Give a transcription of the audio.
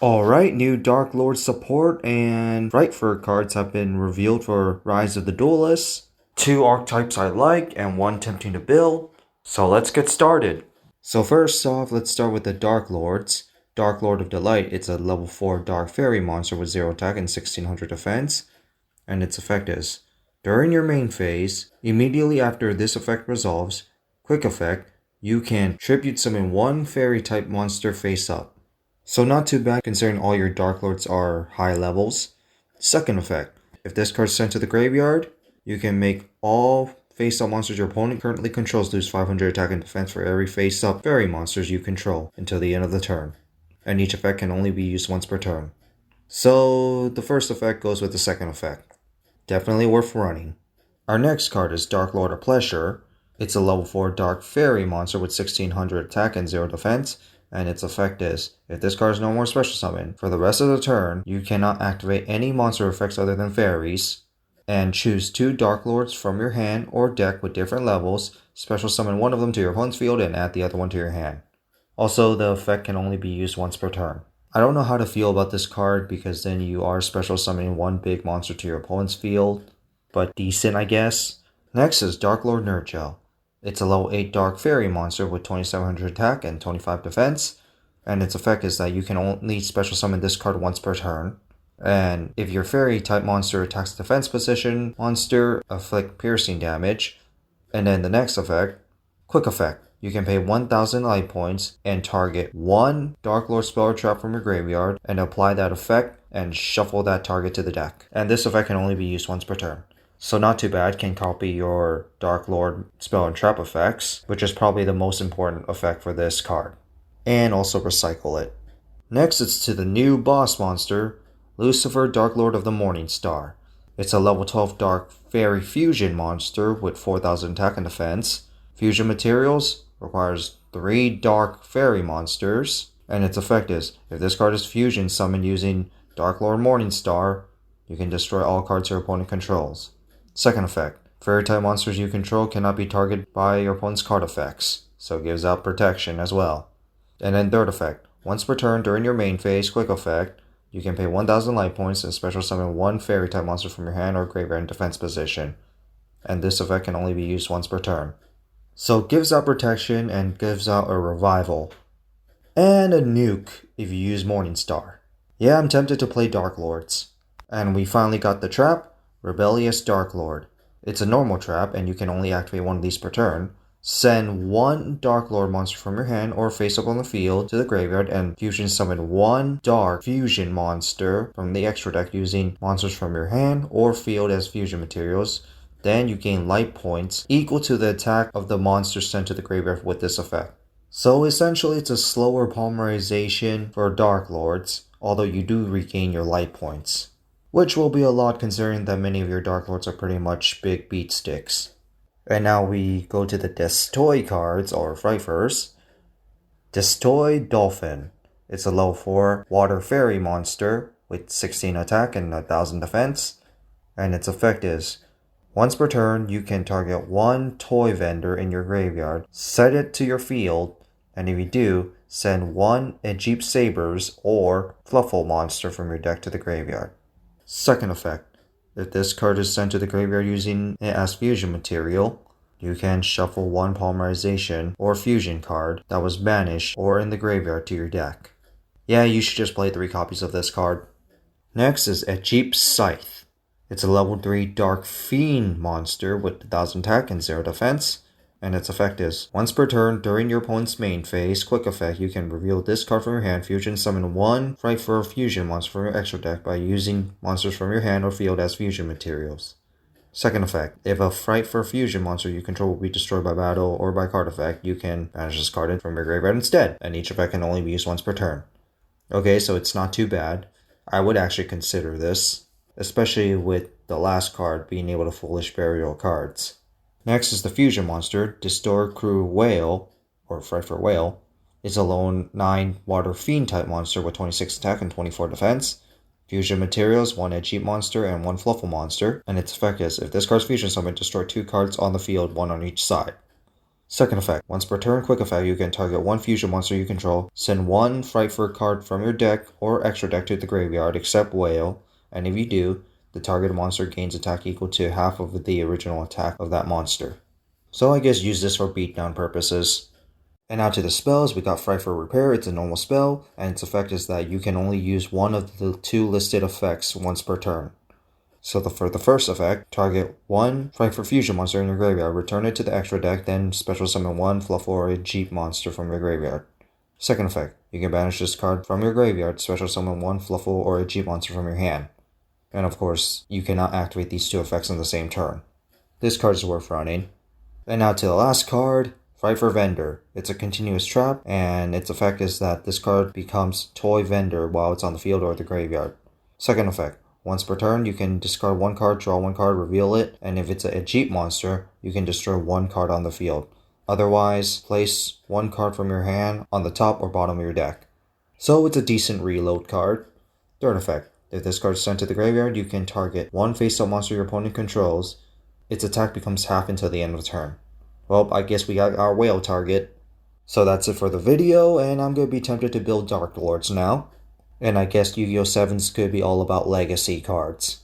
Alright, new Darklord support and Frightfur cards have been revealed for Rise of the Duelist. 2 archetypes I like and 1 tempting to build. So let's get started. So first off, let's start with the Darklords. Darklord of Delight, it's a level 4 Dark Fairy monster with 0 attack and 1600 defense. And its effect is, during your main phase, immediately after this effect resolves, quick effect, you can tribute summon 1 fairy type monster face up. So not too bad considering all your Darklords are high levels. Second effect, if this card is sent to the graveyard, you can make all face-up monsters your opponent currently controls lose 500 attack and defense for every face-up fairy monsters you control until the end of the turn. And each effect can only be used once per turn. So the first effect goes with the second effect. Definitely worth running. Our next card is Darklord of Pleasure. It's a level 4 Dark Fairy monster with 1600 attack and 0 defense. And its effect is, if this card is no more special summon, for the rest of the turn, you cannot activate any monster effects other than fairies, and choose 2 Darklords from your hand or deck with different levels, special summon one of them to your opponent's field and add the other one to your hand. Also, the effect can only be used once per turn. I don't know how to feel about this card because then you are special summoning one big monster to your opponent's field, but decent I guess. Next is Darklord Nurgel. It's a level 8 Dark Fairy monster with 2700 attack and 25 defense, and its effect is that you can only special summon this card once per turn. And if your fairy type monster attacks the defense position monster, afflict piercing damage. And then the next effect, quick effect. You can pay 1000 life points and target 1 Darklord spell or trap from your graveyard and apply that effect and shuffle that target to the deck. And this effect can only be used once per turn. So not too bad, can copy your Darklord spell and trap effects, which is probably the most important effect for this card. And also recycle it. Next it's to the new boss monster, Lucifer, Darklord of the Morningstar. It's a level 12 Dark Fairy Fusion monster with 4000 attack and defense. Fusion materials requires 3 Dark Fairy monsters, and its effect is, if this card is fusion summoned using Darklord Morningstar, you can destroy all cards your opponent controls. Second effect, fairy type monsters you control cannot be targeted by your opponent's card effects, so it gives out protection as well. And then third effect, once per turn during your main phase, quick effect, you can pay 1000 life points and special summon 1 fairy type monster from your hand or graveyard in defense position. And this effect can only be used once per turn. So it gives out protection and gives out a revival. And a nuke if you use Morningstar. Yeah, I'm tempted to play Darklords. And we finally got the trap, Rebellious Darklord. It's a normal trap and you can only activate one of these per turn. Send 1 Darklord monster from your hand or face up on the field to the graveyard and fusion summon 1 Dark Fusion monster from the extra deck using monsters from your hand or field as fusion materials. Then you gain life points equal to the attack of the monster sent to the graveyard with this effect. So essentially it's a slower polymerization for Darklords, although you do regain your life points. Which will be a lot considering that many of your Darklords are pretty much big beat sticks. And now we go to the Distort cards, or Frightfurs. Distort Dolphin. It's a level 4 Water Fairy monster with 16 attack and 1000 defense. And its effect is, once per turn, you can target 1 toy vendor in your graveyard, set it to your field, and if you do, send 1 Egypt Sabers or Fluffle monster from your deck to the graveyard. Second effect, if this card is sent to the graveyard using it as fusion material, you can shuffle 1 polymerization or fusion card that was banished or in the graveyard to your deck. Yeah, you should just play 3 copies of this card. Next is Egypt Scythe. It's a level 3 Dark Fiend monster with 1000 attack and 0 defense. And its effect is, once per turn during your opponent's main phase, quick effect, you can reveal this card from your hand, fusion summon 1 Frightfur fusion monster from your extra deck by using monsters from your hand or field as fusion materials. Second effect, if a Frightfur fusion monster you control will be destroyed by battle or by card effect, you can banish this card from your graveyard instead, and each effect can only be used once per turn. Okay, so it's not too bad. I would actually consider this, especially with the last card being able to foolish burial cards. Next is the fusion monster, Distort Crew Whale, or Frightfur Whale. It's a lone 9 Water Fiend type monster with 26 attack and 24 defense. Fusion materials, 1 Egypt monster and 1 Fluffle monster, and its effect is, if this card's fusion summon, destroy 2 cards on the field, 1 on each side. Second effect, once per turn, quick effect, you can target one fusion monster you control, send one Frightfur card from your deck or extra deck to the graveyard except Whale, and if you do, the targeted monster gains attack equal to half of the original attack of that monster. So I guess use this for beatdown purposes. And now to the spells, we got Frightfur Repair. It's a normal spell, and its effect is that you can only use one of the two listed effects once per turn. So for the first effect, target one Frightfur Fusion monster in your graveyard, return it to the extra deck, then special summon one Fluff or a Jeep monster from your graveyard. Second effect, you can banish this card from your graveyard, special summon one Fluffle or a Jeep monster from your hand. And of course, you cannot activate these two effects on the same turn. This card is worth running. And now to the last card, Frightfur Vendor. It's a continuous trap, and its effect is that this card becomes Toy Vendor while it's on the field or the graveyard. Second effect, once per turn, you can discard one card, draw one card, reveal it, and if it's a Jeep monster, you can destroy one card on the field. Otherwise, place one card from your hand on the top or bottom of your deck. So it's a decent reload card. Third effect, if this card is sent to the graveyard, you can target one face-up monster your opponent controls. Its attack becomes half until the end of the turn. Well, I guess we got our whale target. So that's it for the video, and I'm going to be tempted to build Darklords now. And I guess Yu-Gi-Oh! 7s could be all about legacy cards.